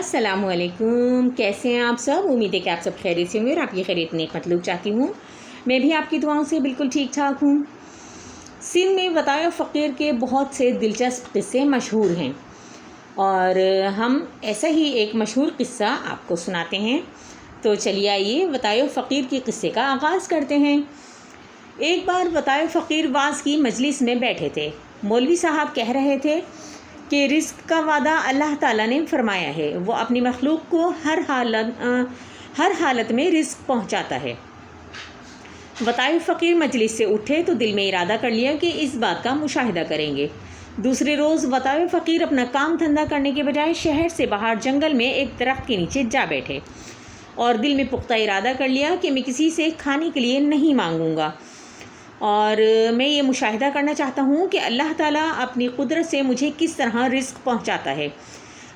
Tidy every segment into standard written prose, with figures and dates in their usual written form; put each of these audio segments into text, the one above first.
अस्सलाम वालेकुम। कैसे हैं आप सब? उम्मीद है कि आप सब खैरियत से होंगे और आपकी खैरियत नेक मतलूब चाहती हूँ। मैं भी आपकी दुआओं से बिल्कुल ठीक ठाक हूँ। सिंध में वताए फ़कीर के बहुत से दिलचस्प किस्से मशहूर हैं और हम ऐसा ही एक मशहूर किस्सा आपको सुनाते हैं। तो चलिए आइए वताए फ़कीर के किस्से का आगाज़ करते हैं। एक बार वताए फ़कीर वाज की मजलिस में बैठे थे। मौलवी साहब कह रहे थे कि रिस्क का वादा अल्लाह ताला ने फरमाया है, वो अपनी मखलूक को हर हालत में रिस्क पहुंचाता है। वताए फ़कीर मजलिस से उठे तो दिल में इरादा कर लिया कि इस बात का मुशाहिदा करेंगे। दूसरे रोज़ वताए फ़कीर अपना काम धंधा करने के बजाय शहर से बाहर जंगल में एक दरख्त के नीचे जा बैठे और दिल में पुख्ता इरादा कर लिया कि मैं किसी से खाने के लिए नहीं मांगूंगा और मैं ये मुशाहिदा करना चाहता हूँ कि अल्लाह ताला अपनी कुदरत से मुझे किस तरह रिस्क पहुँचाता है।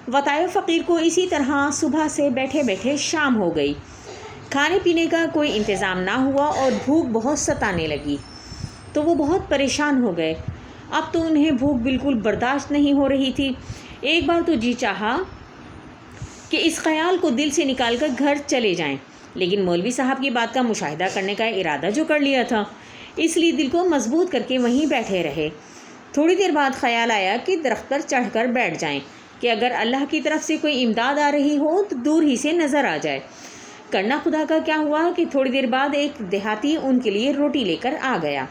वताए फ़कीर को इसी तरह सुबह से बैठे बैठे शाम हो गई। खाने पीने का कोई इंतज़ाम ना हुआ और भूख बहुत सताने लगी तो वो बहुत परेशान हो गए। अब तो उन्हें भूख बिल्कुल बर्दाश्त नहीं हो रही थी। एक बार तो जी चाहा कि इस ख़याल को दिल से निकाल कर घर चले जाएं, लेकिन मौलवी साहब की बात का मुशाहिदा करने का इरादा जो कर लिया था, इसलिए दिल को मजबूत करके वहीं बैठे रहे। थोड़ी देर बाद ख़याल आया कि दरख्त पर चढ़कर बैठ जाएं कि अगर अल्लाह की तरफ से कोई इमदाद आ रही हो तो दूर ही से नज़र आ जाए। करना खुदा का क्या हुआ कि थोड़ी देर बाद एक देहाती उनके लिए रोटी लेकर आ गया।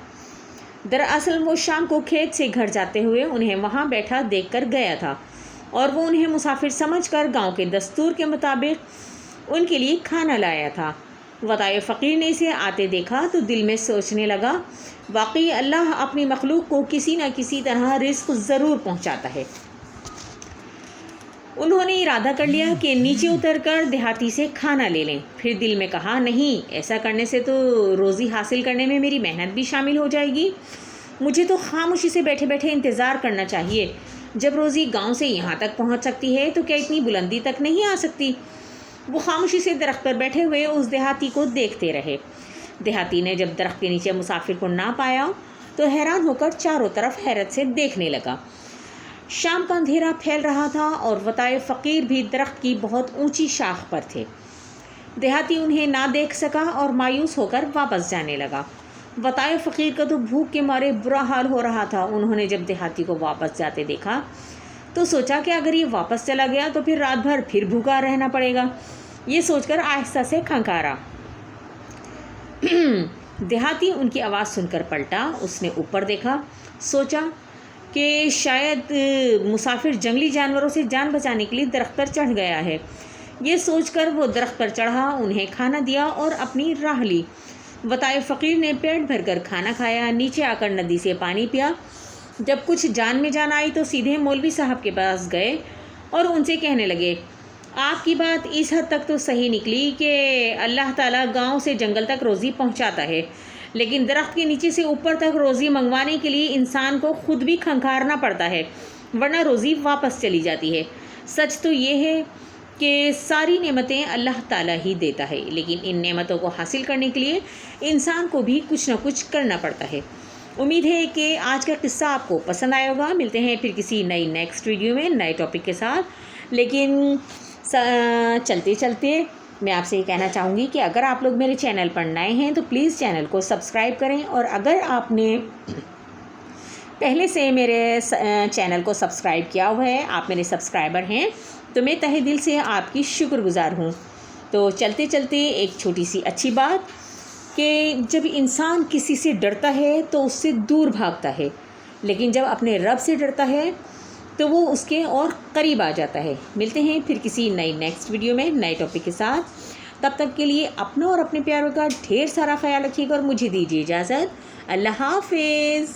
दरअसल वो शाम को खेत से घर जाते हुए उन्हें वहाँ बैठा देखकर गया था और वो उन्हें मुसाफिर समझकर गांव के दस्तूर के मुताबिक उनके लिए खाना लाया था। वताए फ़कीर ने इसे आते देखा तो दिल में सोचने लगा, वाकई अल्लाह अपनी मखलूक को किसी न किसी तरह रिस्क ज़रूर पहुंचाता है। उन्होंने इरादा कर लिया कि नीचे उतरकर देहाती से खाना ले लें। फिर दिल में कहा, नहीं, ऐसा करने से तो रोज़ी हासिल करने में मेरी मेहनत भी शामिल हो जाएगी। मुझे तो खामोशी से बैठे बैठे इंतज़ार करना चाहिए। जब रोज़ी गांव से यहाँ तक पहुँच सकती है तो क्या इतनी बुलंदी तक नहीं आ सकती? वो खामोशी से दरख्त पर बैठे हुए उस देहाती को देखते रहे। देहाती ने जब दरख्त के नीचे मुसाफिर को ना पाया तो हैरान होकर चारों तरफ हैरत से देखने लगा। शाम का अंधेरा फैल रहा था और वताए फ़कीर भी दरख्त की बहुत ऊंची शाख पर थे। देहाती उन्हें ना देख सका और मायूस होकर वापस जाने लगा। वताए फ़कीर का तो भूख के मारे बुरा हाल हो रहा था। उन्होंने जब देहाती को वापस जाते देखा तो सोचा कि अगर ये वापस चला गया तो फिर रात भर फिर भूखा रहना पड़ेगा। ये सोचकर आहिस्ता से खंखारा। देहाती उनकी आवाज़ सुनकर पलटा। उसने ऊपर देखा, सोचा कि शायद मुसाफिर जंगली जानवरों से जान बचाने के लिए दरख्त पर चढ़ गया है। ये सोचकर वो दरख्त पर चढ़ा, उन्हें खाना दिया और अपनी राह ली। वताए फ़कीर ने पेट भरकर खाना खाया, नीचे आकर नदी से पानी पिया। जब कुछ जान में जान आई तो सीधे मौलवी साहब के पास गए और उनसे कहने लगे, आपकी बात इस हद तक तो सही निकली कि अल्लाह ताला गांव से जंगल तक रोज़ी पहुंचाता है, लेकिन दरख्त के नीचे से ऊपर तक रोज़ी मंगवाने के लिए इंसान को खुद भी खंखारना पड़ता है, वरना रोज़ी वापस चली जाती है। सच तो ये है कि सारी नेमतें अल्लाह ताला ही देता है, लेकिन इन नेमतों को हासिल करने के लिए इंसान को भी कुछ न कुछ करना पड़ता है। उम्मीद है कि आज का किस्सा आपको पसंद आया होगा। मिलते हैं फिर किसी नई नेक्स्ट वीडियो में नए टॉपिक के साथ। लेकिन चलते चलते मैं आपसे ये कहना चाहूँगी कि अगर आप लोग मेरे चैनल पर नए हैं तो प्लीज़ चैनल को सब्सक्राइब करें, और अगर आपने पहले से मेरे चैनल को सब्सक्राइब किया हुआ है, आप मेरे सब्सक्राइबर हैं, तो मैं तहे दिल से आपकी शुक्रगुज़ार हूँ। तो चलते चलते एक छोटी सी अच्छी बात कि जब इंसान किसी से डरता है तो उससे दूर भागता है, लेकिन जब अपने रब से डरता है तो वो उसके और करीब आ जाता है। मिलते हैं फिर किसी नई नेक्स्ट वीडियो में नए टॉपिक के साथ। तब तक के लिए अपना और अपने प्यारों का ढेर सारा ख्याल रखिएगा और मुझे दीजिए इजाज़त। अल्लाह हाफिज़।